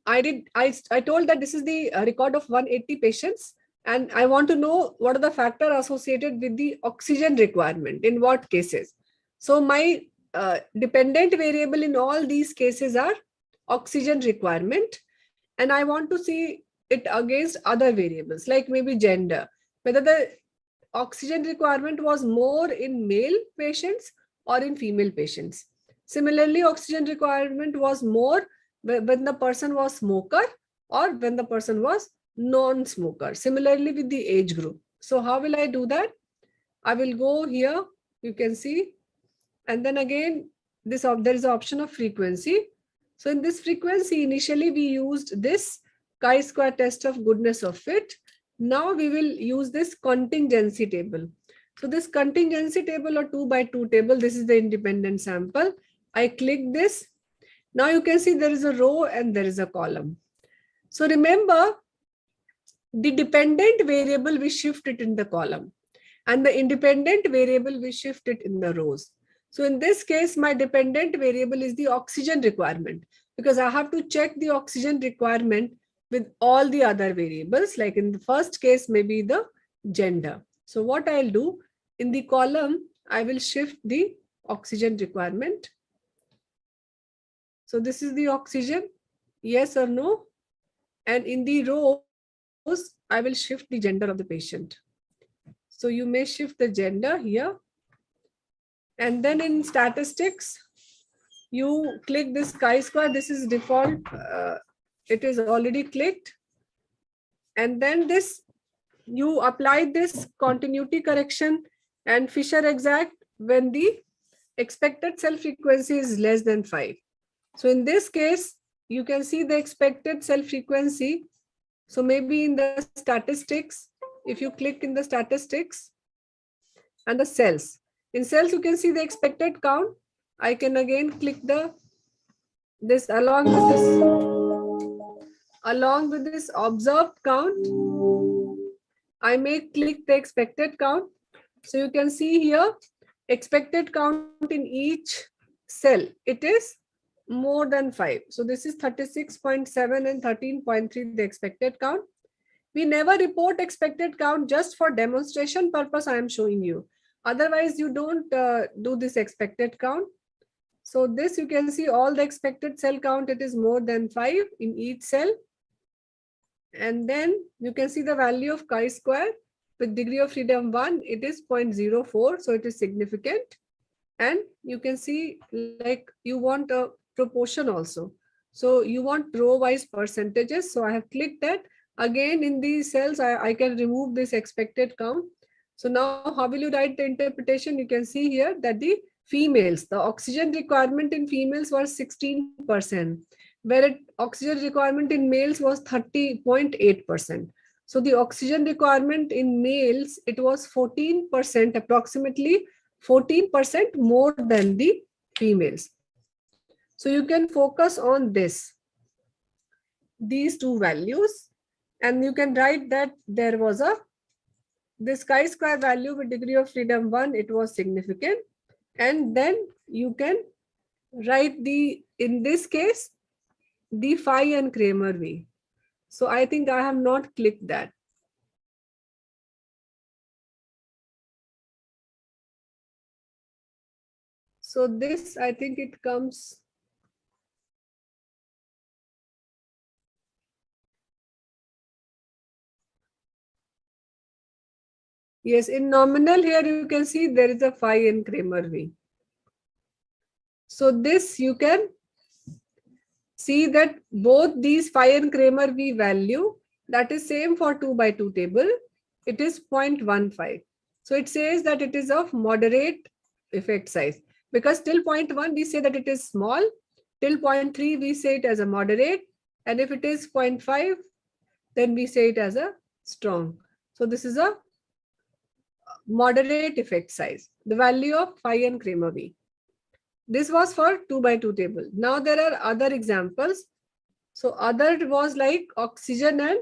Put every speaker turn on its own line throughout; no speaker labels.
I told that this is the record of 180 patients, and I want to know what are the factors associated with the oxygen requirement, in what cases. So my dependent variable in all these cases are oxygen requirement, and I want to see it against other variables like maybe gender, whether the oxygen requirement was more in male patients or in female patients. Similarly, oxygen requirement was more when the person was smoker or when the person was non-smoker. Similarly with the age group. So how will I do that? I will go here, you can see, and then again there is an option of frequency. So in this frequency, initially we used this chi-square test of goodness of fit. Now we will use this contingency table. So this contingency table or 2 by 2 table, this is the independent sample. I click this. Now you can see there is a row and there is a column. So remember, the dependent variable, we shift it in the column, and the independent variable, we shift it in the rows. So in this case, my dependent variable is the oxygen requirement, because I have to check the oxygen requirement with all the other variables. Like in the first case, maybe the gender. So what I'll do, in the column, I will shift the oxygen requirement. So this is the oxygen, yes or no. And in the rows, I will shift the gender of the patient. So you may shift the gender here. And then in statistics, you click this chi-square. This is default. It is already clicked. And then this, you apply this continuity correction and Fisher exact when the expected cell frequency is less than 5. So in this case, you can see the expected cell frequency. So maybe in the statistics, if you click in the statistics and the cells, in cells, you can see the expected count. I can again click this along with this observed count. I may click the expected count. So you can see here, expected count in each cell, it is more than 5. So this is 36.7 and 13.3, the expected count. We never report expected count, just for demonstration purpose I am showing you. Otherwise, you don't do this expected count. So this, you can see all the expected cell count, it is more than 5 in each cell. And then you can see the value of chi-square with degree of freedom 1, it is 0.04. So it is significant. And you can see, like, you want a proportion also. So you want row wise percentages. So I have clicked that. Again, in these cells, I can remove this expected count. So now how will you write the interpretation? You can see here that the females, the oxygen requirement in females was 16%, whereas oxygen requirement in males was 30.8%. So the oxygen requirement in males, it was 14%, approximately 14% more than the females. So you can focus on these two values, and you can write that there was this chi-square value with degree of freedom 1, it was significant. And then you can write in this case, the phi and Kramer V. So I think I have not clicked that. So this, I think it comes. Yes, in nominal here you can see there is a phi and Kramer V. So this you can see that both these phi and Kramer V value, that is same for 2 by 2 table, it is 0.15. So it says that it is of moderate effect size, because till 0.1 we say that it is small, till 0.3 we say it as a moderate, and if it is 0.5 then we say it as a strong. So this is a moderate effect size, the value of phi and Kramer V. This was for 2 by 2 table. Now there are other examples. So other was like oxygen and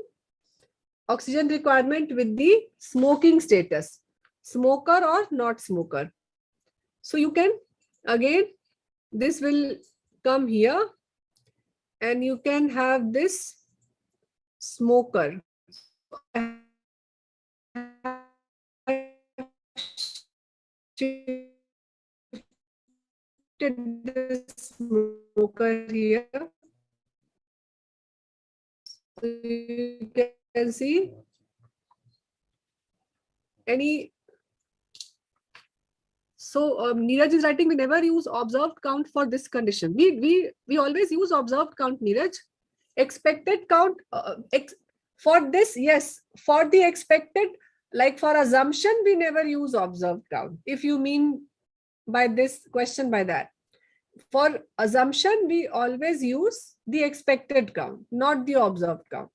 oxygen requirement with the smoking status, smoker or not smoker. So you can, again, this will come here, and you can have this smoker. So I have shifted the smoker here. So you can see any. So Neeraj is writing, we never use observed count for this condition. We always use observed count, Neeraj. Expected count for this, yes. For the expected, like for assumption, we never use observed count. If you mean by this question by that. For assumption, we always use the expected count, not the observed count.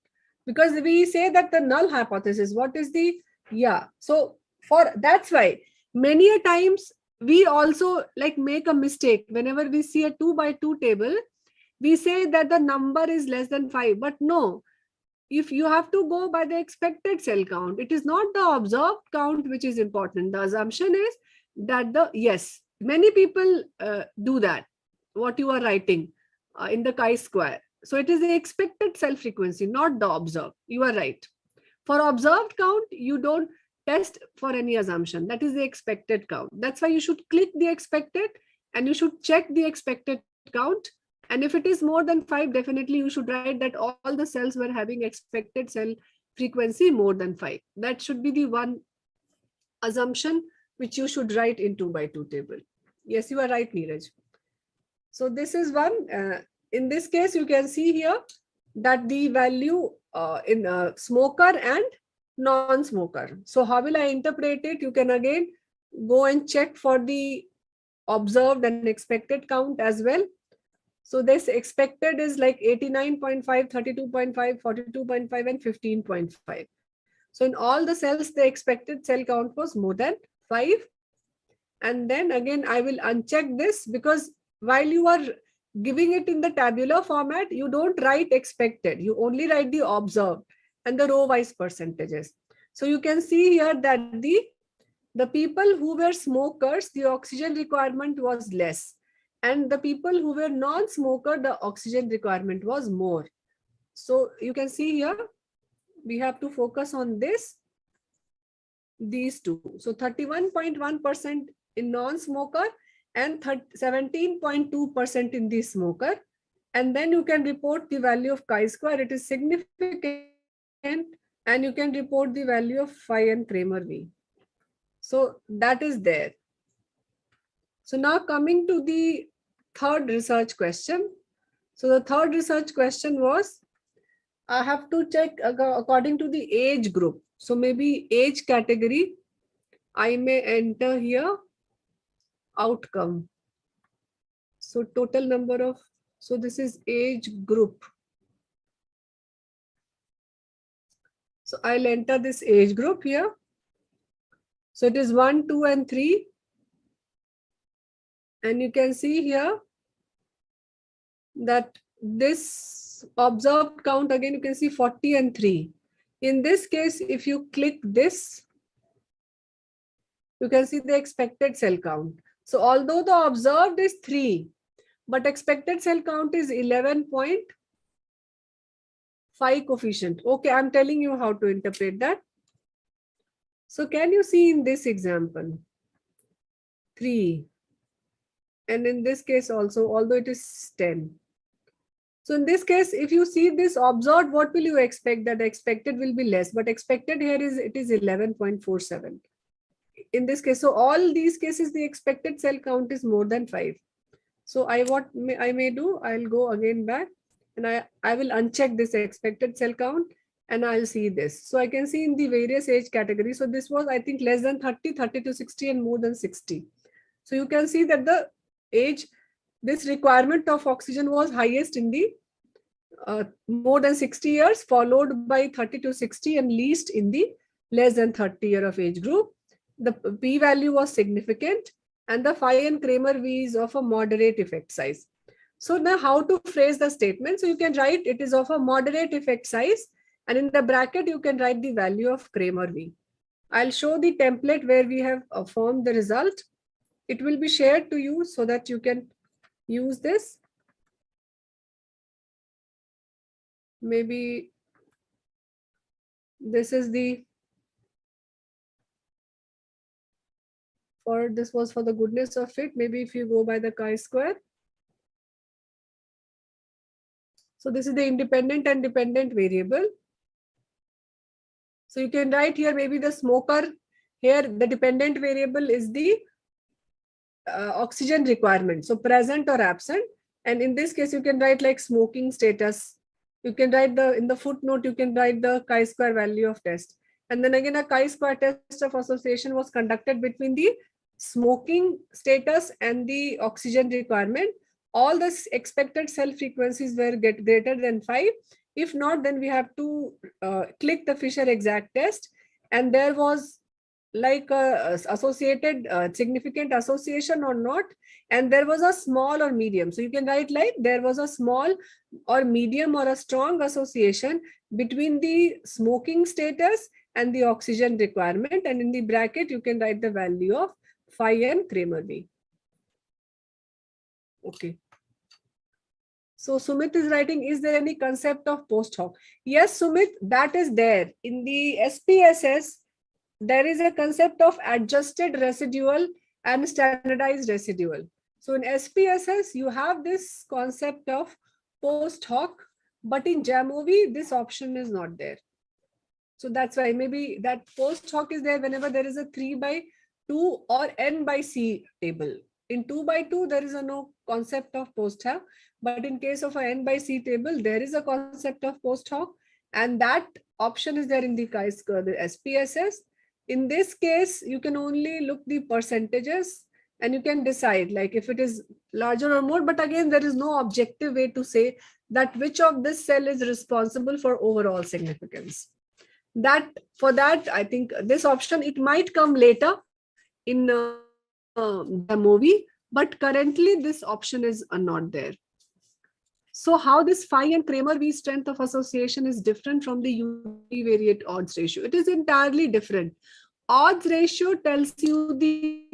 Because we say that the null hypothesis, what is the, yeah. So for that's why many a times we also like make a mistake. Whenever we see a 2 by 2 table, we say that the number is less than 5. But no, if you have to go by the expected cell count, it is not the observed count which is important. The assumption is that the, yes, many people do that, what you are writing in the chi-square. So it is the expected cell frequency, not the observed. You are right. For observed count, you don't test for any assumption. That is the expected count. That's why you should click the expected and you should check the expected count. And if it is more than 5, definitely you should write that all the cells were having expected cell frequency more than 5. That should be the one assumption which you should write in 2 by 2 table. Yes, you are right, Neeraj. So this is one. In this case, you can see here that the value in smoker and non-smoker. So how will I interpret it? You can again go and check for the observed and expected count as well. So this expected is like 89.5, 32.5, 42.5, and 15.5. So in all the cells, the expected cell count was more than 5. And then again, I will uncheck this because while you are giving it in the tabular format, you don't write expected. You only write the observed and the row-wise percentages. So you can see here that the people who were smokers, the oxygen requirement was less. And the people who were non-smoker, the oxygen requirement was more. So you can see here, we have to focus on these two. So 31.1% in non-smoker and 17.2% in the smoker. And then you can report the value of chi-square. It is significant. And you can report the value of phi and Kramer V. So that is there. So now coming to the third research question. So the third research question was, I have to check according to the age group. So maybe age category, I may enter here outcome. So total number of, so this is age group. So I'll enter this age group here. So it is 1, 2, and 3. And you can see here that this observed count, again, you can see 40 and 3. In this case, if you click this, you can see the expected cell count. So although the observed is 3, but expected cell count is 11.5 coefficient. Okay, I'm telling you how to interpret that. So can you see in this example, 3. And in this case also, although it is 10. So in this case, if you see this observed, what will you expect? That expected will be less, but expected here is, it is 11.47. In this case, so all these cases, the expected cell count is more than 5. So I may do, I'll go again back and I will uncheck this expected cell count and I'll see this. So I can see in the various age categories. So this was, I think, less than 30, 30 to 60 and more than 60. So you can see that the age, this requirement of oxygen was highest in the more than 60 years, followed by 30 to 60 and least in the less than 30 year of age group. The p-value was significant and the phi and Kramer V is of a moderate effect size. So now how to phrase the statement? So you can write it is of a moderate effect size and in the bracket you can write the value of Kramer V. I'll show the template where we have formed the result. It will be shared to you so that you can use this. maybe this is the, for this was for the goodness of it. Maybe if you go by the chi-square. So this is the independent and dependent variable. So you can write here maybe the smoker. Here the dependent variable is the oxygen requirement. So present or absent. And in this case, you can write like smoking status. You can write in the footnote, you can write the chi-square value of test. And then again, a chi-square test of association was conducted between the smoking status and the oxygen requirement. All the expected cell frequencies were greater than 5. If not, then we have to click the Fisher exact test. And there was like a associated significant association or not, and there was a small or medium. So you can write like there was a small or medium or a strong association between the smoking status and the oxygen requirement, and in the bracket you can write the value of phi and Kramer V. Okay. So Sumit is writing, is there any concept of post hoc? Yes, Sumit, that is there. In the SPSS, there is a concept of adjusted residual and standardized residual. So in SPSS, you have this concept of post hoc, but in Jamovi, this option is not there. So that's why maybe that post hoc is there whenever there is a 3/2 or n/c table. In 2/2, there is no concept of post hoc, but in case of a n/c table, there is a concept of post hoc, and that option is there in the chi-square, the SPSS. In this case, you can only look the percentages and you can decide like if it is larger or more, but again, there is no objective way to say that which of this cell is responsible for overall significance. That for that, I think this option, it might come later in the movie, but currently this option is not there. So how this phi and Kramer V strength of association is different from the univariate odds ratio? It is entirely different. Odds ratio tells you the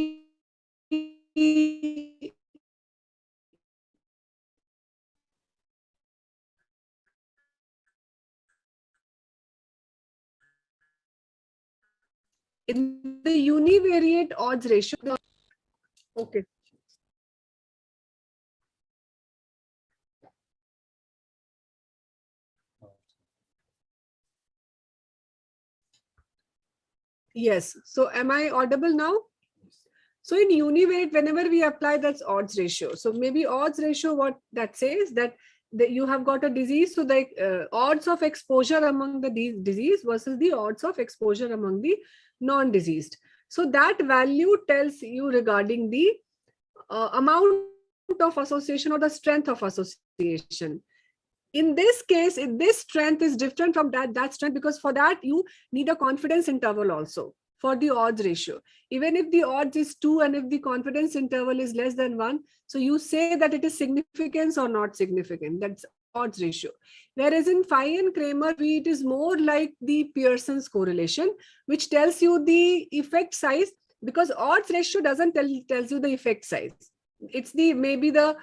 in the univariate odds ratio. Okay. Yes. So am I audible now? So in univariate, whenever we apply, that's odds ratio. So maybe odds ratio, what that says that you have got a disease. So the odds of exposure among the disease versus the odds of exposure among the non-diseased. So that value tells you regarding the amount of association or the strength of association. In this case, this strength is different from that strength, because for that you need a confidence interval also for the odds ratio. Even if the odds is 2 and if the confidence interval is less than 1, so you say that it is significance or not significant. That's odds ratio. Whereas in phi and Kramer V, it is more like the Pearson's correlation, which tells you the effect size, because odds ratio doesn't tells you the effect size. It's the maybe the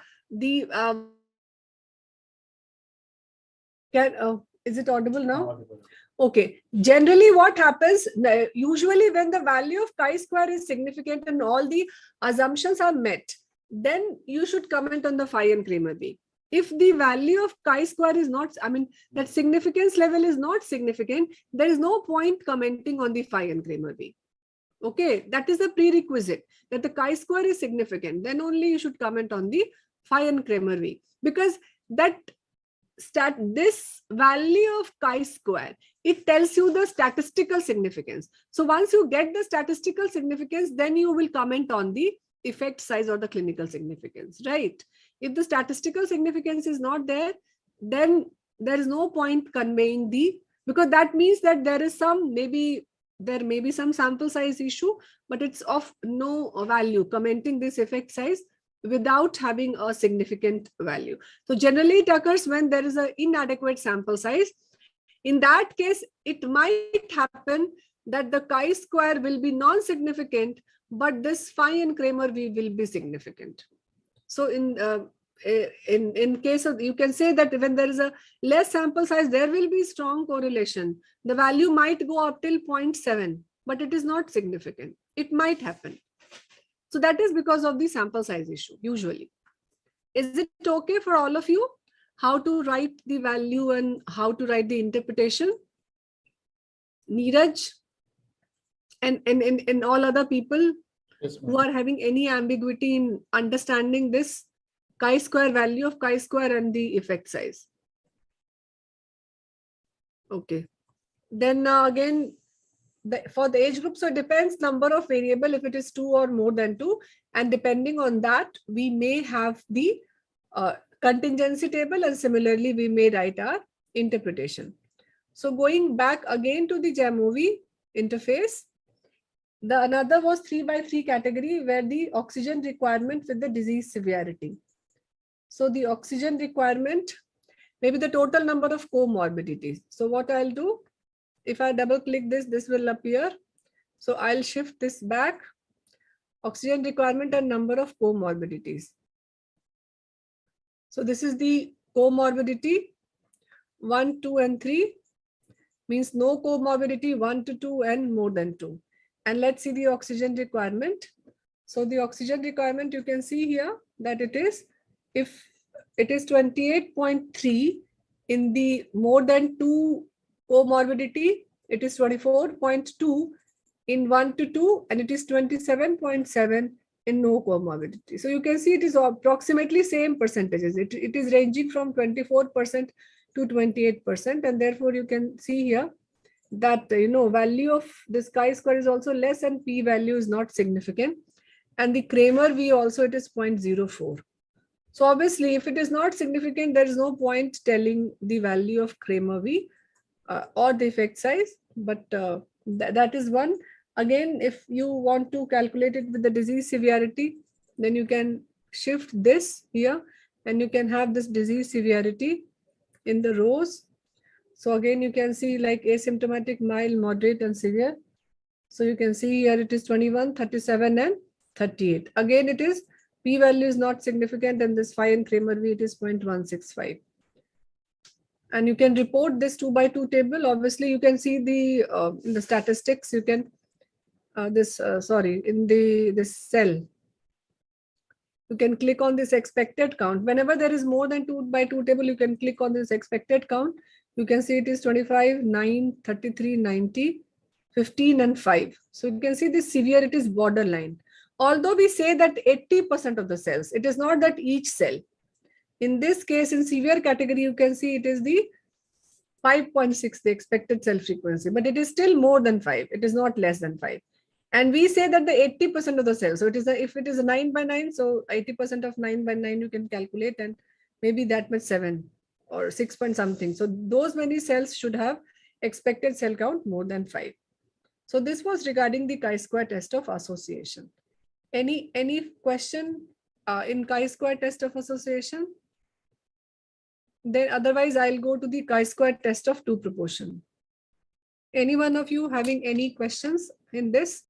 is it audible now? Audible. Okay. Generally, what happens, usually when the value of chi-square is significant and all the assumptions are met, then you should comment on the phi and Kramer V. If the value of chi-square is not, I mean, that significance level is not significant, there is no point commenting on the phi and Kramer V. Okay, that is a prerequisite, that the chi-square is significant. Then only you should comment on the phi and Kramer V, because that this value of chi-square, it tells you the statistical significance. So once you get the statistical significance, then you will comment on the effect size or the clinical significance, right? If the statistical significance is not there, then there is no point conveying because that means that there is there may be some sample size issue, but it's of no value commenting this effect size without having a significant value. So generally it occurs when there is an inadequate sample size. In that case, it might happen that the chi-square will be non-significant, but this phi and Kramer V will be significant. So in in case of, you can say that when there is a less sample size, there will be strong correlation. The value might go up till 0.7, but it is not significant. It might happen. So that is because of the sample size issue, usually. Is it okay for all of you? How to write the value and how to write the interpretation? Neeraj and all other people who are having any ambiguity in understanding this chi-square value of chi-square and the effect size. Okay. Then again, for the age group, so it depends number of variable, if it is 2 or more than 2. And depending on that, we may have the contingency table, and similarly, we may write our interpretation. So going back again to the Jamovi interface, the another was 3x3 category where the oxygen requirement with the disease severity. So the oxygen requirement, maybe the total number of comorbidities. So what I'll do, if I double click this, this will appear. So I'll shift this back, oxygen requirement and number of comorbidities. So this is the comorbidity 1, 2, and 3, means no comorbidity 1 to 2 and more than 2. And let's see the oxygen requirement. So the oxygen requirement, you can see here that it is, if it is 28.3 in the more than 2 comorbidity, it is 24.2 in 1 to 2, and it is 27.7 in no comorbidity. So you can see it is approximately same percentages. It is ranging from 24% to 28%, and therefore you can see here that value of this chi-square is also less and p-value is not significant, and the Kramer V also, it is 0.04. So obviously, if it is not significant, there is no point telling the value of Kramer V or the effect size. But that is one. Again, if you want to calculate it with the disease severity, then you can shift this here, and you can have this disease severity in the rows. So again, you can see like asymptomatic, mild, moderate, and severe. So you can see here it is 21, 37, and 38. Again, it is p-value is not significant, and this phi and Kramer V, it is 0.165. And you can report this 2x2 table. Obviously, you can see the in the statistics. You can in this cell, you can click on this expected count. Whenever there is more than 2x2 table, you can click on this expected count. You can see it is 25, 9, 33, 90, 15, and 5. So you can see this severity is borderline. Although we say that 80% of the cells, it is not that each cell. In this case, in severe category, you can see it is the 5.6, the expected cell frequency, but it is still more than 5. It is not less than 5. And we say that the 80% of the cells, so it is if it is a 9x9, so 80% of 9x9 you can calculate, and maybe that much 7 or 6 point something. So those many cells should have expected cell count more than 5. So this was regarding the chi-square test of association. Any question in chi-square test of association? Then otherwise I'll go to the chi-square test of two proportion. Any one of you having any questions in this?